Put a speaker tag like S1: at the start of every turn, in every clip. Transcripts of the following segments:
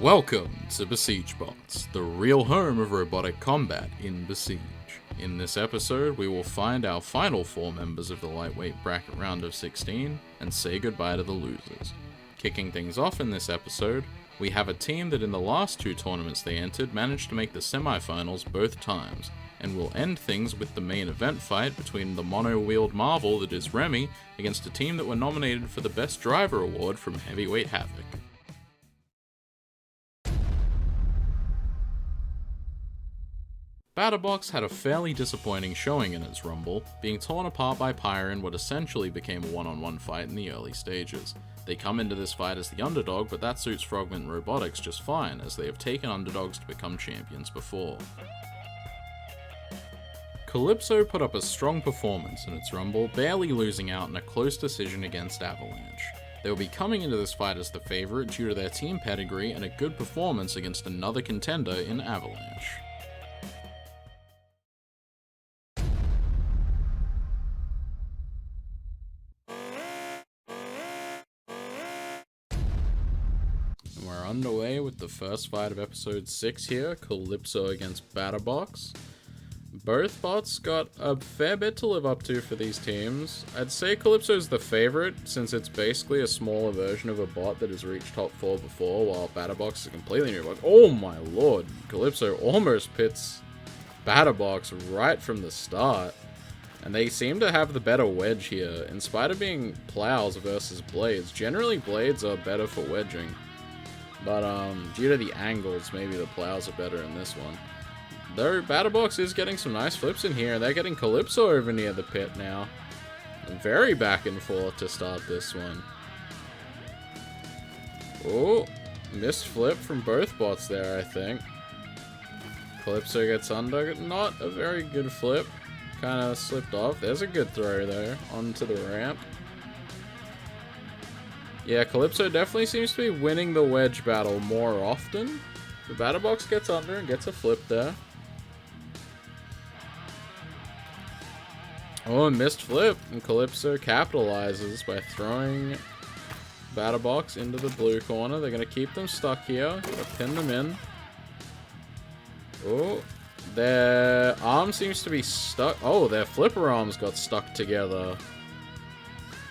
S1: Welcome to Besiege Bots, the real home of robotic combat in Besiege. In this episode, we will find our final 4 members of the lightweight bracket round of 16 and say goodbye to the losers. Kicking things off in this episode, we have a team that in the last 2 tournaments they entered managed to make the semifinals both times, and will end things with the main event fight between the mono-wheeled marvel that is Remy against a team that were nominated for the Best Driver award from Heavyweight Havoc. Batterbox had a fairly disappointing showing in its rumble, being torn apart by Pyre in what essentially became a one-on-one fight in the early stages. They come into this fight as the underdog, but that suits Frogment Robotics just fine, as they have taken underdogs to become champions before. Calypso put up a strong performance in its rumble, barely losing out in a close decision against Avalanche. They will be coming into this fight as the favourite due to their team pedigree and a good performance against another contender in Avalanche. We're underway with the first fight of episode 6 here, Calypso against Batterbox. Both bots got a fair bit to live up to for these teams. I'd say Calypso's the favourite, since it's basically a smaller version of a bot that has reached top 4 before, while Batterbox is a completely new bot. Oh my lord, Calypso almost pits Batterbox right from the start. And they seem to have the better wedge here, in spite of being plows versus blades. Generally blades are better for wedging. But due to the angles, maybe the plows are better in this one. Though Batterbox is getting some nice flips in here, and they're getting Calypso over near the pit now. And very back and forth to start this one. Oh, missed flip from both bots there, I think. Calypso gets under, not a very good flip. Kind of slipped off. There's a good throw though, onto the ramp. Yeah, Calypso definitely seems to be winning the wedge battle more often. The Batterbox gets under and gets a flip there. Oh, a missed flip, and Calypso capitalizes by throwing Batterbox into the blue corner. They're going to keep them stuck here, pin them in. Oh, their arm seems to be stuck. Oh, their flipper arms got stuck together.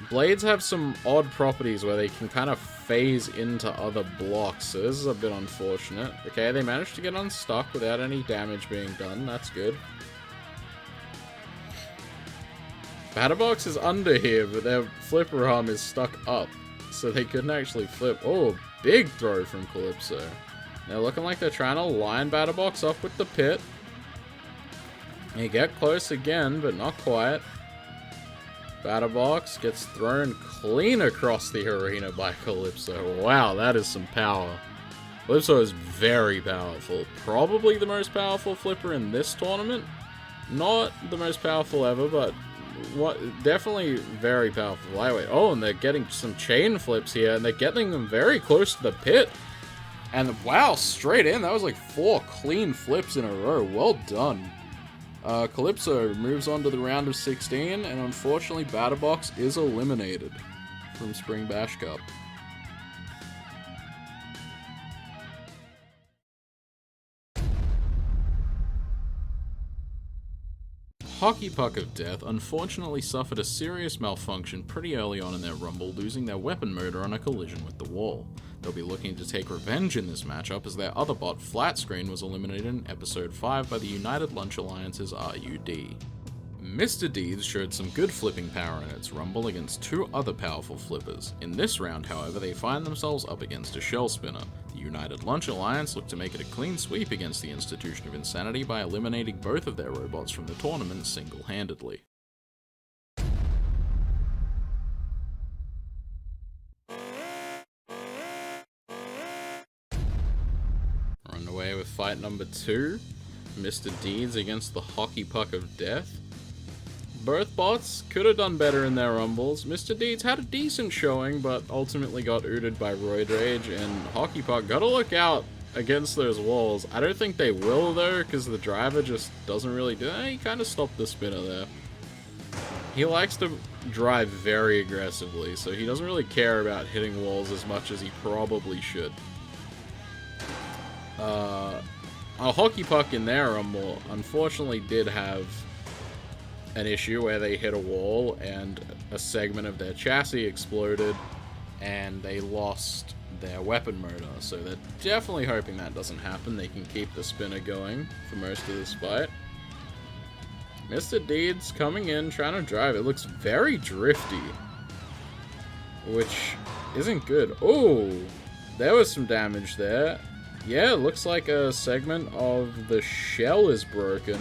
S1: Blades have some odd properties where they can kind of phase into other blocks, so this is a bit unfortunate. Okay, they managed to get unstuck without any damage being done. That's good. Batterbox is under here, but their flipper arm is stuck up, so they couldn't actually flip. Oh, big throw from Calypso. They're looking like they're trying to line Batterbox up with the pit. They get close again, but not quite. Batterbox gets thrown clean across the arena by Calypso. Wow, that is some power. Calypso is very powerful. Probably the most powerful flipper in this tournament. Not the most powerful ever, but definitely very powerful lightweight. Oh, and they're getting some chain flips here, and they're getting them very close to the pit. And wow, straight in. That was like 4 clean flips in a row. Well done. Calypso moves on to the round of 16, and unfortunately Batterbox is eliminated from Spring Bash Cup. Hockey Puck of Death unfortunately suffered a serious malfunction pretty early on in their rumble, losing their weapon motor on a collision with the wall. They'll be looking to take revenge in this matchup, as their other bot, Flat Screen, was eliminated in Episode 5 by the United Lunch Alliance's RUD. Mr. Deeds showed some good flipping power in its rumble against 2 other powerful flippers. In this round, however, they find themselves up against a Shell Spinner. The United Lunch Alliance look to make it a clean sweep against the Institution of Insanity by eliminating both of their robots from the tournament single-handedly. Away with fight number 2, Mr. Deeds against the Hockey Puck of Death. Both bots could have done better in their rumbles. Mr. Deeds had a decent showing, but ultimately got ooted by Roid Rage, and Hockey Puck gotta look out against those walls. I don't think they will though, because the driver just doesn't really do that. He kind of stopped the spinner there. He likes to drive very aggressively, so he doesn't really care about hitting walls as much as he probably should. A Hockey Puck in their rumble unfortunately did have an issue where they hit a wall and a segment of their chassis exploded and they lost their weapon motor. So they're definitely hoping that doesn't happen. They can keep the spinner going for most of this fight. Mr. Deeds coming in, trying to drive. It looks very drifty, which isn't good. Oh, there was some damage there. Yeah, it looks like a segment of the shell is broken.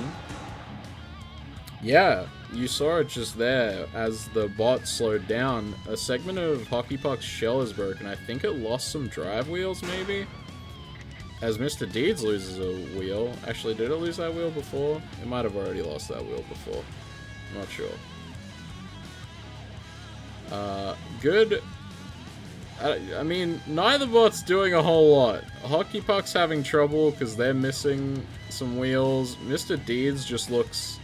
S1: Yeah, you saw it just there as the bot slowed down. A segment of Hockey Puck's shell is broken. I think it lost some drive wheels, maybe? As Mr. Deeds loses a wheel. Actually, did it lose that wheel before? It might have already lost that wheel before. I'm not sure. Good. I mean, neither bot's doing a whole lot. Hockey Puck's having trouble because they're missing some wheels. Mr. Deeds just looks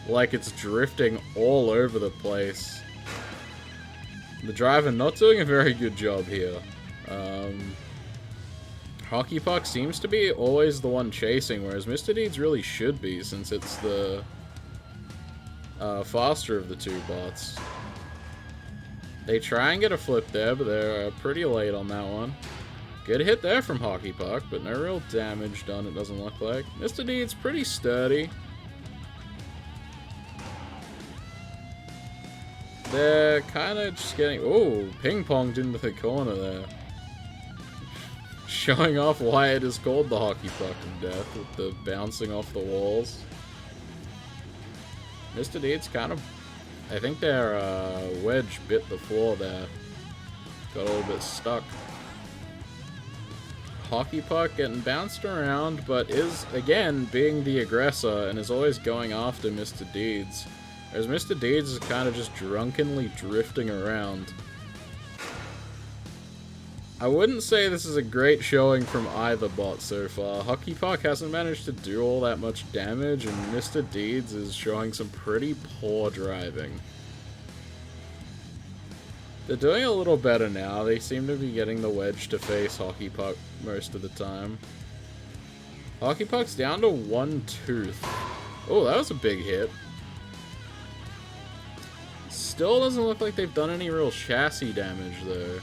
S1: like it's drifting all over the place. The driver not doing a very good job here. Hockey Puck seems to be always the one chasing, whereas Mr. Deeds really should be, since it's the faster of the two bots. They try and get a flip there, but they're pretty late on that one. Good hit there from Hockey Puck, but no real damage done, it doesn't look like. Mr. Deeds pretty sturdy. They're kind of just getting... Oh, ping-ponged into the corner there. Showing off why it is called the Hockey Puck of Death, with the bouncing off the walls. Mr. Deeds kind of... I think their wedge bit the floor there. Got a little bit stuck. Hockey Puck getting bounced around, but is, again, being the aggressor and is always going after Mr. Deeds. Whereas Mr. Deeds is kind of just drunkenly drifting around. I wouldn't say this is a great showing from either bot so far. Hockey Puck hasn't managed to do all that much damage, and Mr. Deeds is showing some pretty poor driving. They're doing a little better now. They seem to be getting the wedge to face Hockey Puck most of the time. Hockey Puck's down to one tooth. Oh, that was a big hit. Still doesn't look like they've done any real chassis damage, though.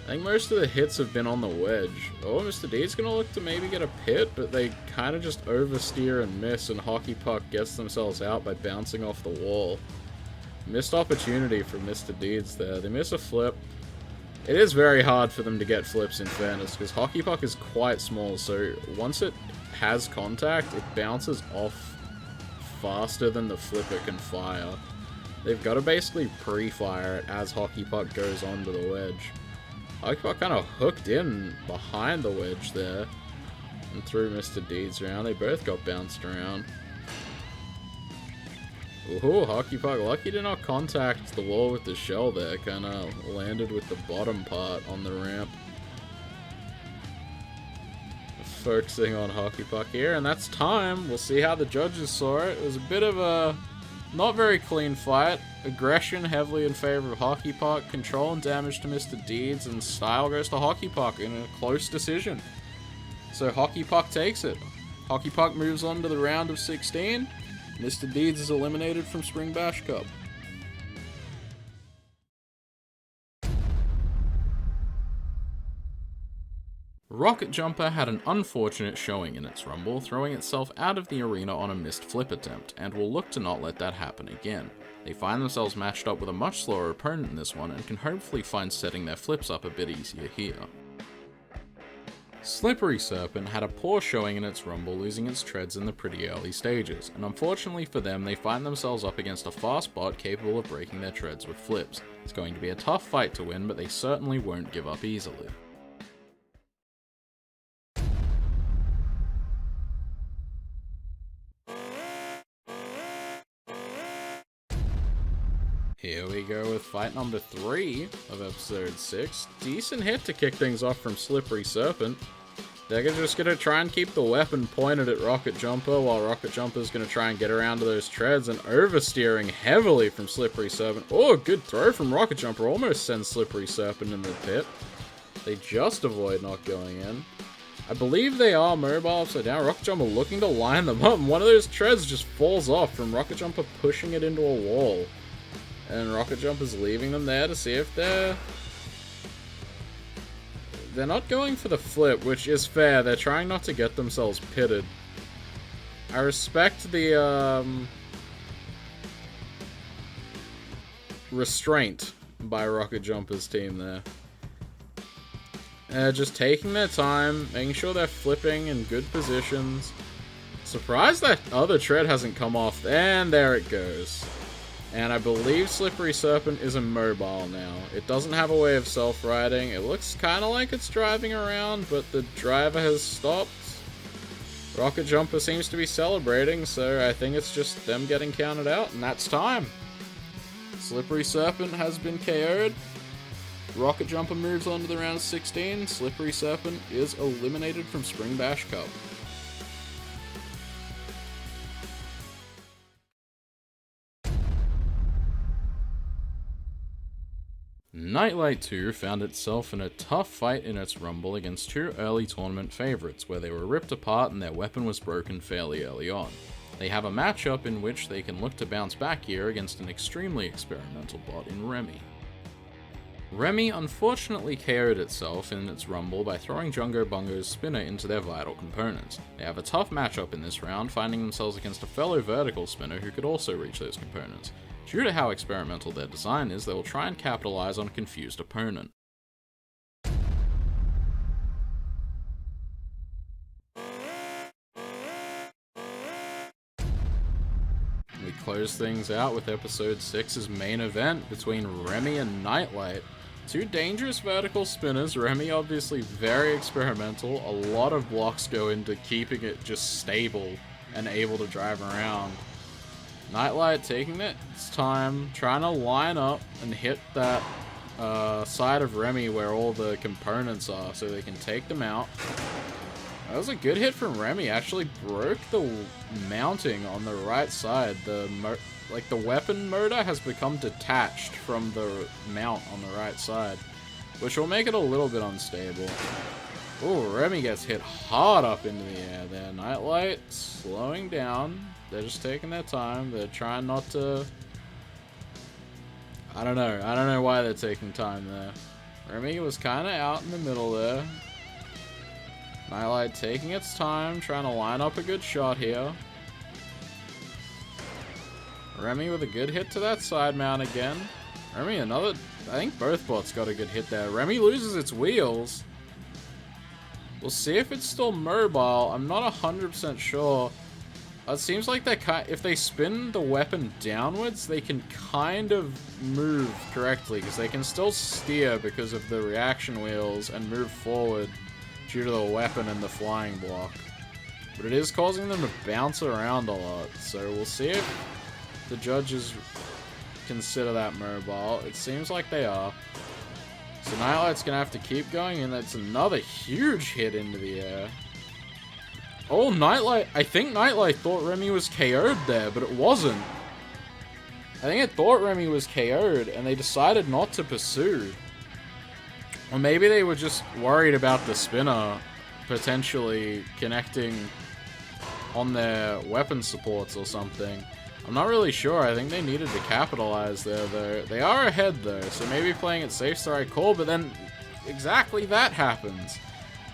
S1: I think most of the hits have been on the wedge. Oh, Mr. D's gonna look to maybe get a pit, but they kind of just oversteer and miss, and Hockey Puck gets themselves out by bouncing off the wall. Missed opportunity for Mr. Deeds there. They miss a flip. It is very hard for them to get flips, in fairness, because Hockey Puck is quite small, so once it has contact, it bounces off faster than the flipper can fire. They've got to basically pre-fire it as Hockey Puck goes onto the wedge. Hockey Puck kind of hooked in behind the wedge there and threw Mr. Deeds around. They both got bounced around. Ooh, Hockey Puck lucky to not contact the wall with the shell there. Kind of landed with the bottom part on the ramp. Focusing on Hockey Puck here, and that's time. We'll see how the judges saw it. It was a bit of a not very clean fight. Aggression heavily in favor of Hockey Puck. Control and damage to Mr. Deeds, and style goes to Hockey Puck in a close decision. So Hockey Puck takes it. Hockey Puck moves on to the round of 16. Mr. Deeds is eliminated from Spring Bash Cup. Rocket Jumper had an unfortunate showing in its rumble, throwing itself out of the arena on a missed flip attempt, and will look to not let that happen again. They find themselves matched up with a much slower opponent in this one, and can hopefully find setting their flips up a bit easier here. Slippery Serpent had a poor showing in its rumble, losing its treads in the pretty early stages, and unfortunately for them, they find themselves up against a fast bot capable of breaking their treads with flips. It's going to be a tough fight to win, but they certainly won't give up easily. Here we go with fight number 3 of episode 6. Decent hit to kick things off from Slippery Serpent. They're just going to try and keep the weapon pointed at Rocket Jumper, while Rocket Jumper's going to try and get around to those treads, and oversteering heavily from Slippery Serpent. Oh, good throw from Rocket Jumper. Almost sends Slippery Serpent in the pit. They just avoid not going in. I believe they are mobile upside down. Rocket Jumper looking to line them up, and one of those treads just falls off from Rocket Jumper pushing it into a wall. And Rocket Jumper's leaving them there to see if they're not going for the flip, which is fair. They're trying not to get themselves pitted. I respect the restraint by Rocket Jumper's team there. Just taking their time, making sure they're flipping in good positions. Surprised that other tread hasn't come off, and there it goes. And I believe Slippery Serpent is immobile now. It doesn't have a way of self-riding. It looks kind of like it's driving around, but the driver has stopped. Rocket Jumper seems to be celebrating, so I think it's just them getting counted out, and that's time. Slippery Serpent has been KO'd. Rocket Jumper moves on to the round of 16. Slippery Serpent is eliminated from Spring Bash Cup. Nightlite II found itself in a tough fight in its rumble against two early tournament favourites, where they were ripped apart and their weapon was broken fairly early on. They have a matchup in which they can look to bounce back here against an extremely experimental bot in Remy. Remy unfortunately KO'd itself in its rumble by throwing Jungo Bungo's spinner into their vital components. They have a tough matchup in this round, finding themselves against a fellow vertical spinner who could also reach those components. Due to how experimental their design is, they will try and capitalize on a confused opponent. We close things out with episode 6's main event between Remy and Nightlite. Two dangerous vertical spinners, Remy obviously very experimental, a lot of blocks go into keeping it just stable and able to drive around. Nightlite taking its time, trying to line up and hit that side of Remy where all the components are so they can take them out. That was a good hit from Remy, actually broke the mounting on the right side. The weapon motor has become detached from the mount on the right side, which will make it a little bit unstable. Oh, Remy gets hit hard up into the air there. Nightlite slowing down. They're just taking their time. They're trying not to... I don't know why they're taking time there. Remy was kind of out in the middle there. Nightlite taking its time, trying to line up a good shot here. Remy with a good hit to that side mount again. Remy another... I think both bots got a good hit there. Remy loses its wheels. We'll see if it's still mobile. I'm not 100% sure. It seems like if they spin the weapon downwards, they can kind of move correctly, because they can still steer because of the reaction wheels and move forward due to the weapon and the flying block. But it is causing them to bounce around a lot, so we'll see if the judges consider that mobile. It seems like they are. So Nightlite's gonna have to keep going, and that's another huge hit into the air. Oh, Nightlite. I think Nightlite thought Remy was KO'd there, but it wasn't. I think it thought Remy was KO'd, and they decided not to pursue. Or maybe they were just worried about the spinner potentially connecting on their weapon supports or something. I'm not really sure. I think they needed to capitalize there, though. They are ahead, though, so maybe playing it safe's the right call, but then exactly that happens.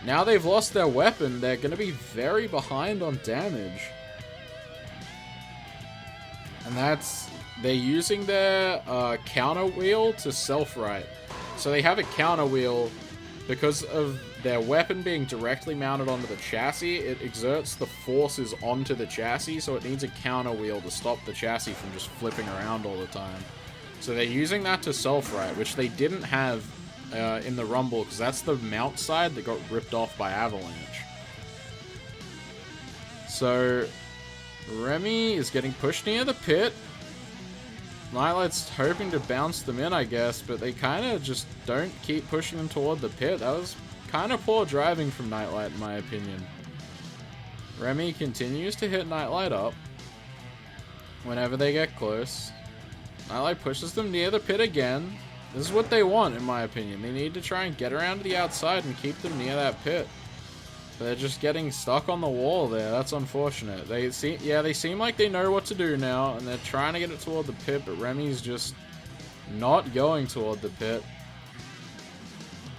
S1: Now they've lost their weapon, they're going to be very behind on damage. And they're using their counter wheel to self-right. So they have a counter wheel because of their weapon being directly mounted onto the chassis. It exerts the forces onto the chassis, so it needs a counter wheel to stop the chassis from just flipping around all the time. So they're using that to self-right, which they didn't have in the rumble, because that's the mount side that got ripped off by Avalanche. So Remy is getting pushed near the pit. Nightlite's hoping to bounce them in, I guess, but they kind of just don't keep pushing them toward the pit. That was kind of poor driving from Nightlite, in my opinion. Remy continues to hit Nightlite up whenever they get close. Nightlite pushes them near the pit again. This is what they want, in my opinion. They need to try and get around to the outside and keep them near that pit. They're just getting stuck on the wall there. That's unfortunate. They seem like they know what to do now, and they're trying to get it toward the pit, but Remy's just not going toward the pit.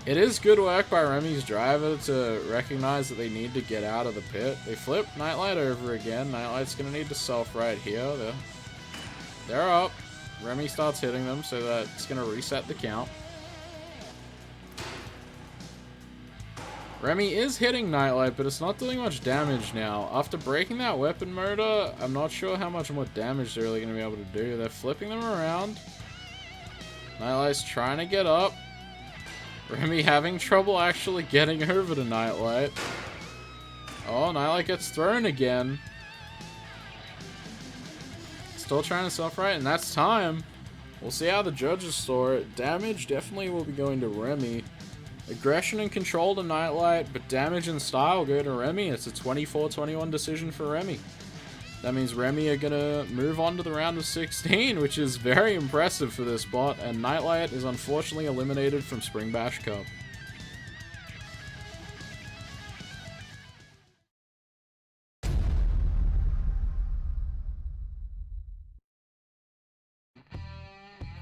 S1: It is good work by Remy's driver to recognize that they need to get out of the pit. They flip Nightlite over again. Nightlight's going to need to self right here. They're up. Remy starts hitting them, so that's going to reset the count. Remy is hitting Nightlite, but it's not doing much damage now. After breaking that weapon motor, I'm not sure how much more damage they're really going to be able to do. They're flipping them around. Nightlight's trying to get up. Remy having trouble actually getting over to Nightlite. Oh, Nightlite gets thrown again. Still trying to self-right, and that's time. We'll see how the judges score it. Damage definitely will be going to Remy. Aggression and control to Nightlite, but damage and style go to Remy. It's a 24-21 decision for Remy. That means Remy are going to move on to the round of 16, which is very impressive for this bot, and Nightlite is unfortunately eliminated from Spring Bash Cup.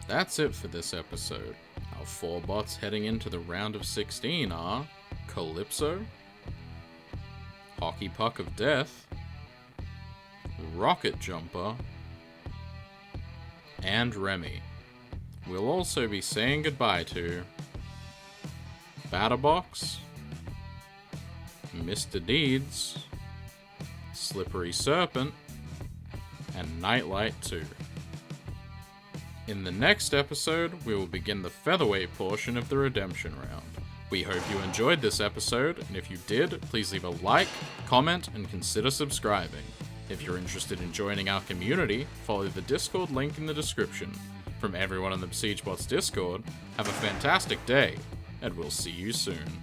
S1: That's it for this episode. Our 4 bots heading into the round of 16 are Calypso, Hockey Puck of Death, Rocket Jumper, and Remy. We'll also be saying goodbye to Batterbox, Mr. Deeds, Slippery Serpent, and Nightlite II. In the next episode, we will begin the featherweight portion of the redemption round. We hope you enjoyed this episode, and if you did, please leave a like, comment, and consider subscribing. If you're interested in joining our community, follow the Discord link in the description. From everyone in the Besiege Bots Discord, have a fantastic day, and we'll see you soon.